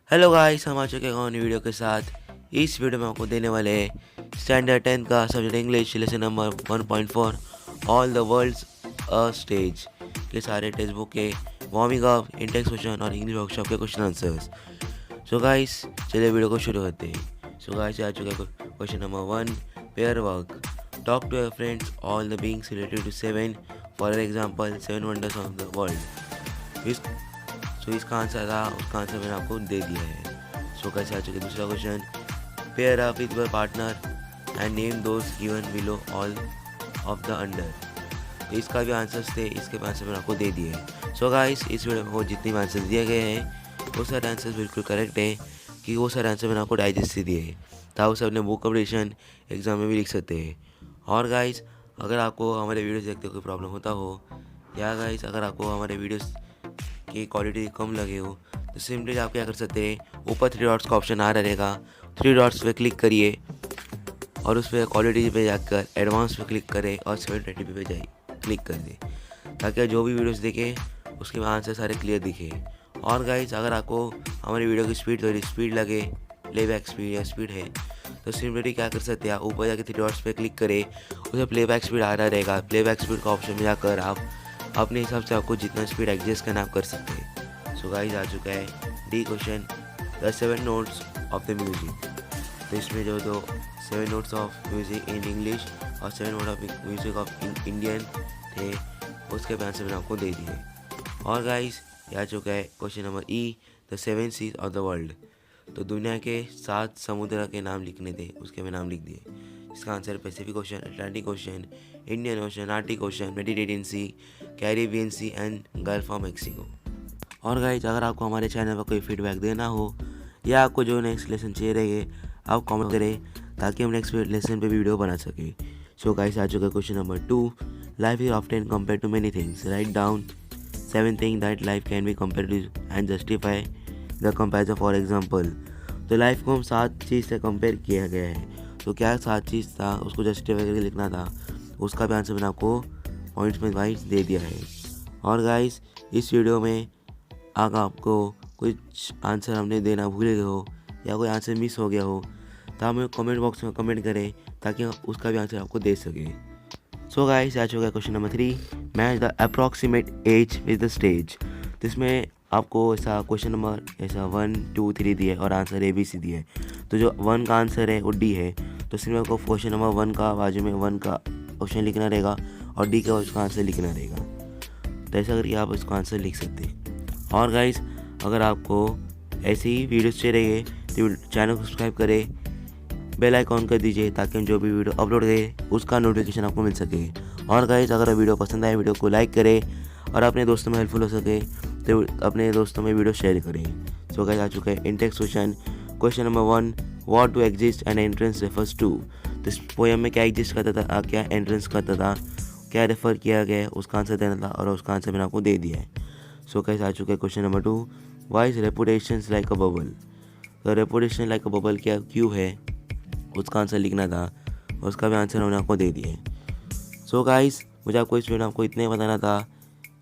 Hello guys, हम आ चुके हैं नई वीडियो के साथ। इस वीडियो में आपको देने वाले हैं स्टैंडर्ड 10 का subject English lesson number 1.4 all the worlds a stage के सारे टेक्स्ट बुक के वार्मिंग अप, इंटेक्स क्वेश्चन और इंग्लिश वर्कशॉप के क्वेश्चन आंसर्स। सो गाइस, चलिए वीडियो को शुरू करते हैं। सो गाइस, आ चुका है question number 1, pair work. Talk to your friends all the beings related to 7, for example 7 wonders of the world. इसका आंसर था, उसका आंसर मैंने आपको दे दिया है। सो कैसे आ चुके दूसरा question, pair up with your partner and name those given below all of the under. इसका भी आंसर्स थे, इसके आंसर मैंने आपको दे दिए हैं। सो गाइस, इस वीडियो में वो जितने भी आंसर दिए गए हैं वो सारे आंसर्स बिल्कुल करेक्ट हैं, कि वो सारे आंसर मैंने आपको डाइजेस्ट से दिए हैं, ताकि उसे अपने बुक कंपटीशन एग्जाम में भी लिख सकते हैं। और गाइस, अगर आपको हमारे वीडियोस देखते कोई प्रॉब्लम होता हो, या गाइस अगर आपको हमारे वीडियोस की क्वालिटी कम लगे हो, तो सिंपली आप क्या कर सकते हैं, ऊपर 3 डॉट्स का ऑप्शन आ रहेगा, 3 डॉट्स पे क्लिक करिए और उस पर क्वालिटी पे जाकर एडवांस पे क्लिक करें और 720p पे जाइए क्लिक कर दें, ताकि जो भी वीडियोस देखें उसके आंसर सारे क्लियर दिखे। और गाइस, अगर आपको हमारी वीडियो की स्पीड थोड़ी स्पीड लगे, प्लेबैक स्पीड या स्पीड है, तो सिंपली क्या कर सकते हैं, आप ऊपर जाके 3 डॉट्स पे क्लिक करें, उसे प्लेबैक स्पीड आ रहा रहेगा, प्लेबैक स्पीड का ऑप्शन में जाकर आप अपने हिसाब से आपको जितना स्पीड एडजस्ट करना आप कर सकते हैं। सो गाइस, आ चुका है D question, the 7 notes of the music. तो इसमें जो 7 notes of music in English और 7 note of music of Indian थे, उसके आंसर मैंने आपको दे दिए। और गाइस, ये आ चुका है question number E, the 7 seas of the world. तो दुनिया के 7 समुद्र के नाम लिखने थे, उसके मैं नाम लिख दिए। इसका answer Pacific ocean, Atlantic ocean, Indian ocean, Arctic ocean, Mediterranean sea, Caribbean sea and gulf of Mexico. और गाइस, अगर आपको हमारे चैनल पर कोई फीडबैक देना हो या आपको जो नेक्स्ट लेसन चाहिए रहे, आप कमेंट करें, ताकि हम नेक्स्ट लेसन पे वीडियो बना सकें। सो गाइस, आ चुका है question number 2, life is often compare to many things, right down 7 things that life can be compare to and justify the comparison. For example, तो लाइफ को हम 7 चीज़ से कंपेयर किया गया है, तो क्या 7 चीज़ था, उसको जस्टिफाई करके लिखना था, उसका भी आंसर मैंने आपको पॉइंट्स में वाइज दे दिया है। और गाइस, इस वीडियो में अगर आपको कुछ आंसर हमने देना भूल गए हो या कोई आंसर मिस हो गया हो, तो हमें कमेंट बॉक्स में कमेंट करें, ताकि उसका भी आंसर आपको दे सके। सो गाइस, आ चुका है question number 3, match the approximate age with the stage. तो इसमें आपको ऐसा क्वेश्चन नंबर ऐसा 1, 2, 3 दिए और आंसर ABC दिए। तो जो 1 का आंसर है वो D है, तो इसमें आपको क्वेश्चन नंबर 1 का बाजू में 1 का ऑप्शन लिखना रहेगा और D का उसका आंसर लिखना रहेगा। तो ऐसा करके आप उसका आंसर लिख सकते हैं। और गाइस, अगर आपको ऐसी ही वीडियोस चाहिए तो चैनल को सब्सक्राइब करें, बेल आइकॉन कर दीजिए, ताकि हम जो भी वीडियो अपलोड करें उसका नोटिफिकेशन आपको मिल सके। और गाइस, अगर वीडियो पसंद आए, वीडियो को लाइक करें और अपने दोस्तों में हेल्पफुल हो सके तो अपने दोस्तों में वीडियो शेयर करें। सो गाइस, आ चुका है intext question, question number 1, what to exist and entrance refers to. तो इस पोएम में क्या एग्जिस्ट करता था, क्या एंट्रेंस करता था, क्या रेफर किया गया है, उसका आंसर देना था, और उसका आंसर मैंने आपको दे दिया है। सो गाइस, आ चुका है question number 2, why is reputation like a bubble. तो रेपुटेशन लाइक अ बबल क्या क्यों है, उसका आंसर लिखना था, उसका भी आंसर हमने आपको दे दिया है। सो गाइस, मुझे आपको इस वीडियो में आपको इतने बताना था।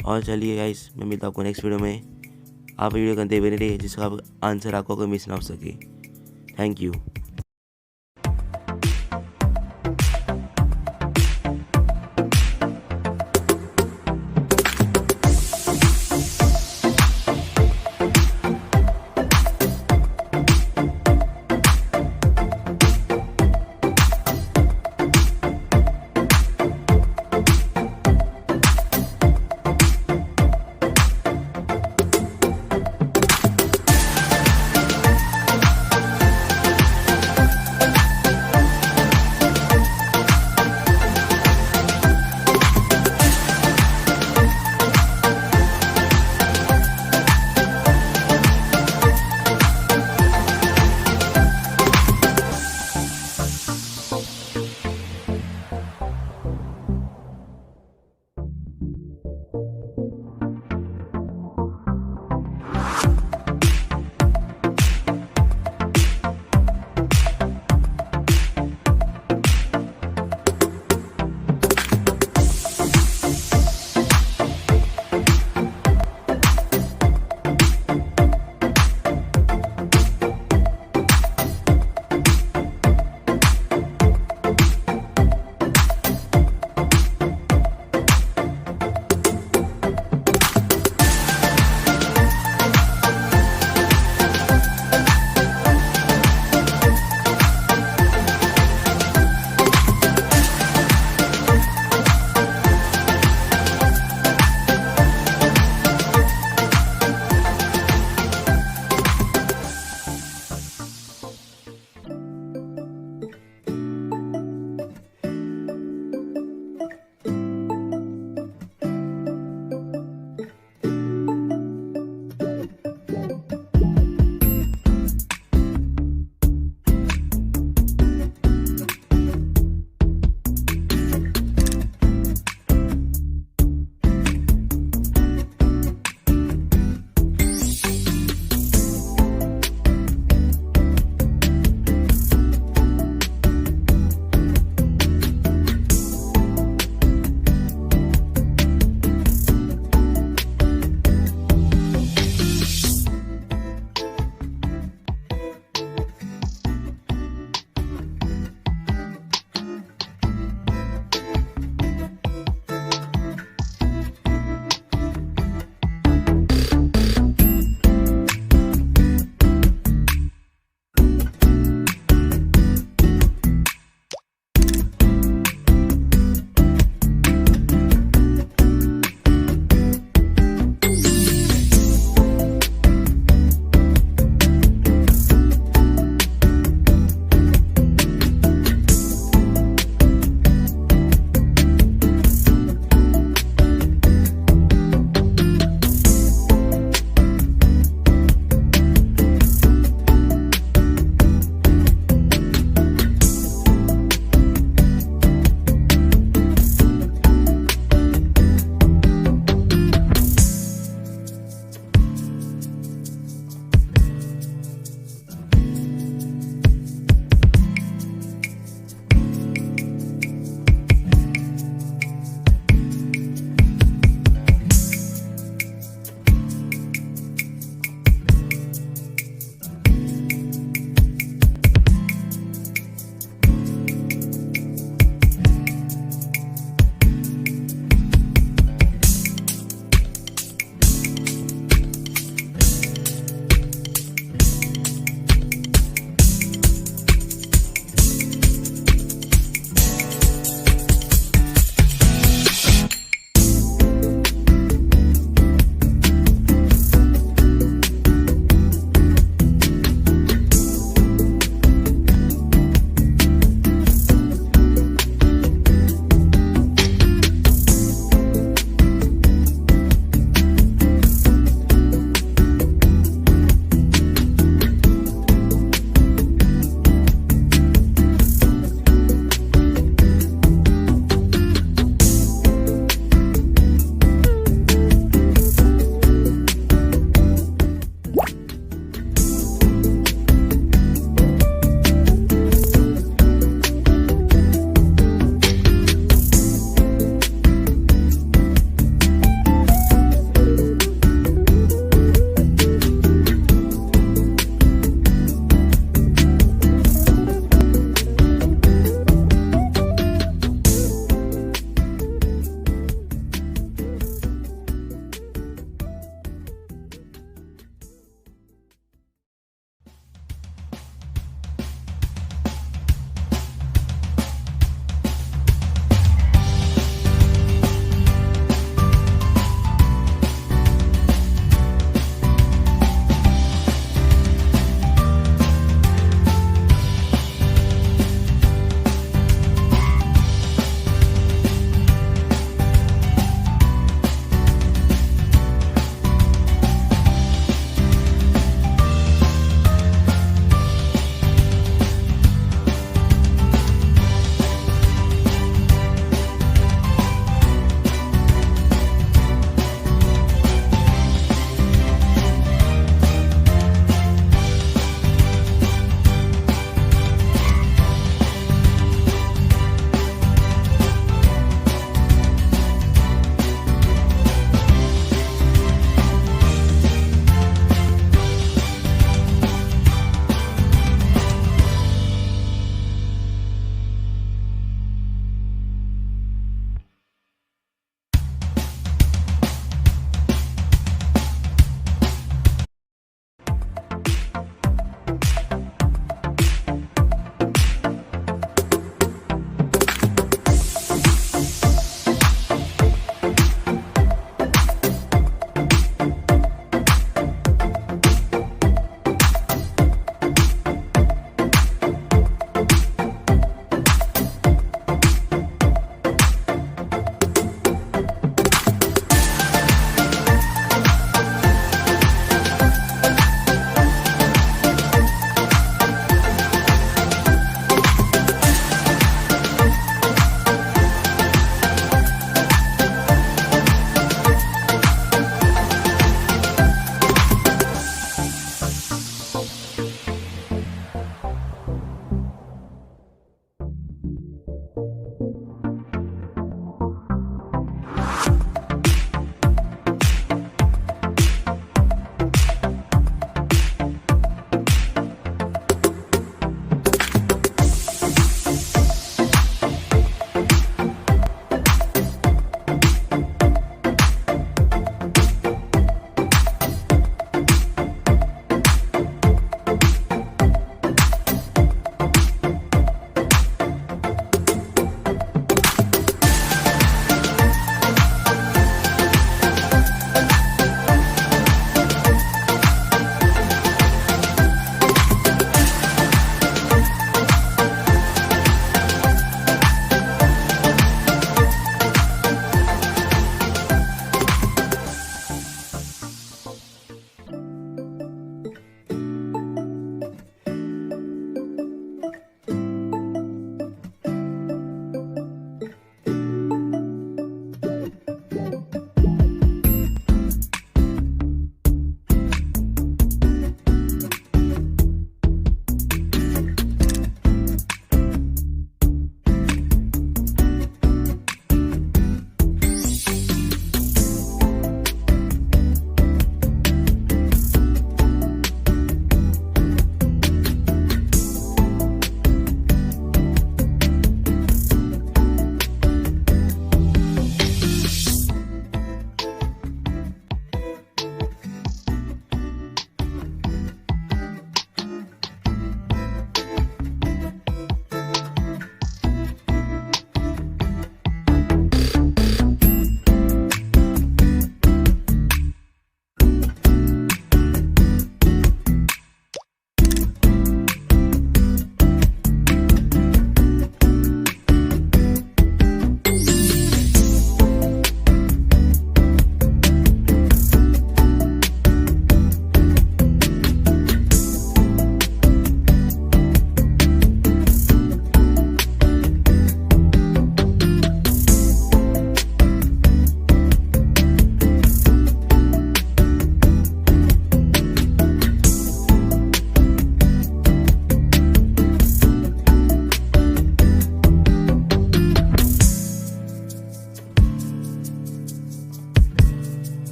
और चलिए गाइस, मैं मिलता हूँ आपको नेक्स्ट वीडियो में। आप वीडियो करते बने रहिए, जिसका आंसर आपको कोई मिस ना हो सके। Thank you.